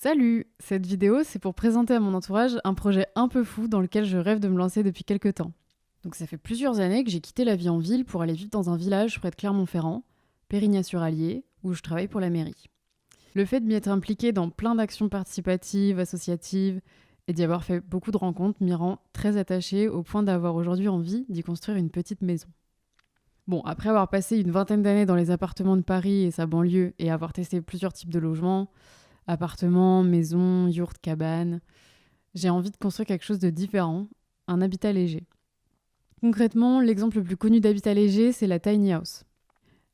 Salut! Cette vidéo, c'est pour présenter à mon entourage un projet un peu fou dans lequel je rêve de me lancer depuis quelques temps. Donc ça fait plusieurs années que j'ai quitté la vie en ville pour aller vivre dans un village près de Clermont-Ferrand, Pérignat-sur-Allier, où je travaille pour la mairie. Le fait de m'y être impliquée dans plein d'actions participatives, associatives, et d'y avoir fait beaucoup de rencontres m'y rend très attachée au point d'avoir aujourd'hui envie d'y construire une petite maison. Bon, après avoir passé une vingtaine d'années dans les appartements de Paris et sa banlieue et avoir testé plusieurs types de logements, appartements, maisons, yourtes, cabanes, j'ai envie de construire quelque chose de différent, un habitat léger. Concrètement, l'exemple le plus connu d'habitat léger, c'est la tiny house.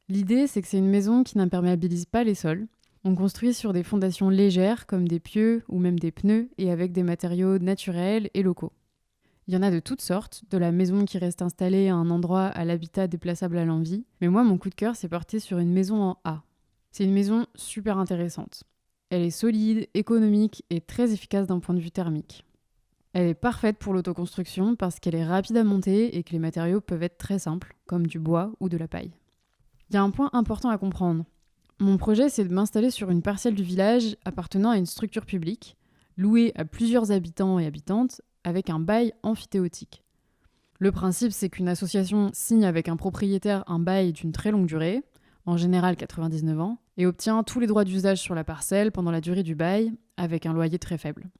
L'idée, c'est que c'est une maison qui n'imperméabilise pas les sols. On construit sur des fondations légères comme des pieux ou même des pneus et avec des matériaux naturels et locaux. Il y en a de toutes sortes, de la maison qui reste installée à un endroit à l'habitat déplaçable à l'envie, mais moi mon coup de cœur s'est porté sur une maison en A. C'est une maison super intéressante. Elle est solide, économique et très efficace d'un point de vue thermique. Elle est parfaite pour l'autoconstruction parce qu'elle est rapide à monter et que les matériaux peuvent être très simples, comme du bois ou de la paille. Il y a un point important à comprendre. Mon projet, c'est de m'installer sur une parcelle du village appartenant à une structure publique, louée à plusieurs habitants et habitantes, avec un bail amphithéotique. Le principe, c'est qu'une association signe avec un propriétaire un bail d'une très longue durée, en général 99 ans, et obtient tous les droits d'usage sur la parcelle pendant la durée du bail, avec un loyer très faible.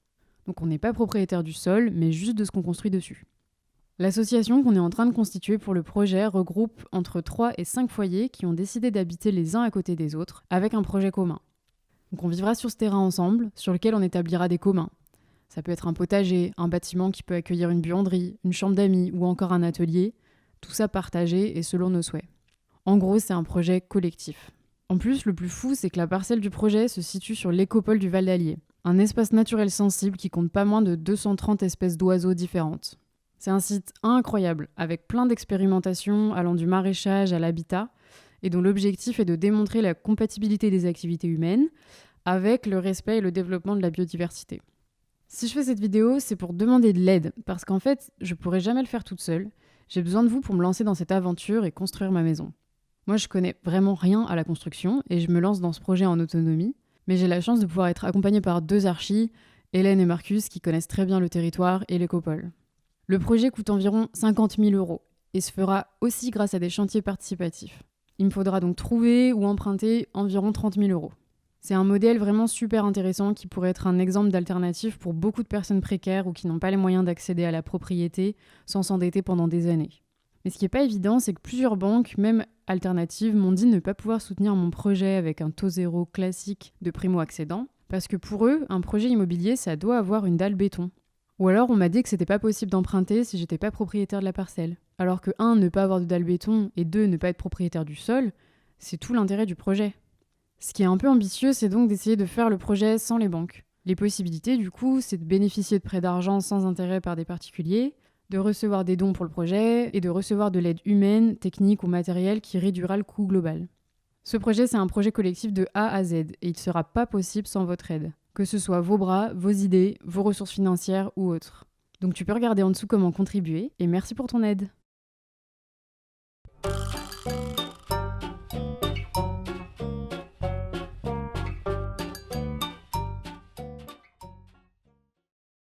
Donc on n'est pas propriétaire du sol, mais juste de ce qu'on construit dessus. L'association qu'on est en train de constituer pour le projet regroupe entre 3 et 5 foyers qui ont décidé d'habiter les uns à côté des autres, avec un projet commun. Donc on vivra sur ce terrain ensemble, sur lequel on établira des communs. Ça peut être un potager, un bâtiment qui peut accueillir une buanderie, une chambre d'amis ou encore un atelier, tout ça partagé et selon nos souhaits. En gros, c'est un projet collectif. En plus, le plus fou, c'est que la parcelle du projet se situe sur l'écopole du Val d'Allier, un espace naturel sensible qui compte pas moins de 230 espèces d'oiseaux différentes. C'est un site incroyable, avec plein d'expérimentations allant du maraîchage à l'habitat, et dont l'objectif est de démontrer la compatibilité des activités humaines avec le respect et le développement de la biodiversité. Si je fais cette vidéo, c'est pour demander de l'aide, parce qu'en fait, je pourrais jamais le faire toute seule. J'ai besoin de vous pour me lancer dans cette aventure et construire ma maison. Moi, je connais vraiment rien à la construction, et je me lance dans ce projet en autonomie, mais j'ai la chance de pouvoir être accompagnée par 2 archis, Hélène et Marcus, qui connaissent très bien le territoire et l'écopole. Le projet coûte environ 50 000 € et se fera aussi grâce à des chantiers participatifs. Il me faudra donc trouver ou emprunter environ 30 000 €. C'est un modèle vraiment super intéressant qui pourrait être un exemple d'alternative pour beaucoup de personnes précaires ou qui n'ont pas les moyens d'accéder à la propriété sans s'endetter pendant des années. Mais ce qui n'est pas évident, c'est que plusieurs banques, même alternatives, m'ont dit ne pas pouvoir soutenir mon projet avec un taux zéro classique de primo-accédant, parce que pour eux, un projet immobilier, ça doit avoir une dalle béton. Ou alors on m'a dit que c'était pas possible d'emprunter si j'étais pas propriétaire de la parcelle. Alors que 1, ne pas avoir de dalle béton et 2, ne pas être propriétaire du sol, c'est tout l'intérêt du projet. Ce qui est un peu ambitieux, c'est donc d'essayer de faire le projet sans les banques. Les possibilités, du coup, c'est de bénéficier de prêts d'argent sans intérêt par des particuliers, de recevoir des dons pour le projet et de recevoir de l'aide humaine, technique ou matérielle qui réduira le coût global. Ce projet, c'est un projet collectif de A à Z et il ne sera pas possible sans votre aide. Que ce soit vos bras, vos idées, vos ressources financières ou autres. Donc tu peux regarder en dessous comment contribuer et merci pour ton aide.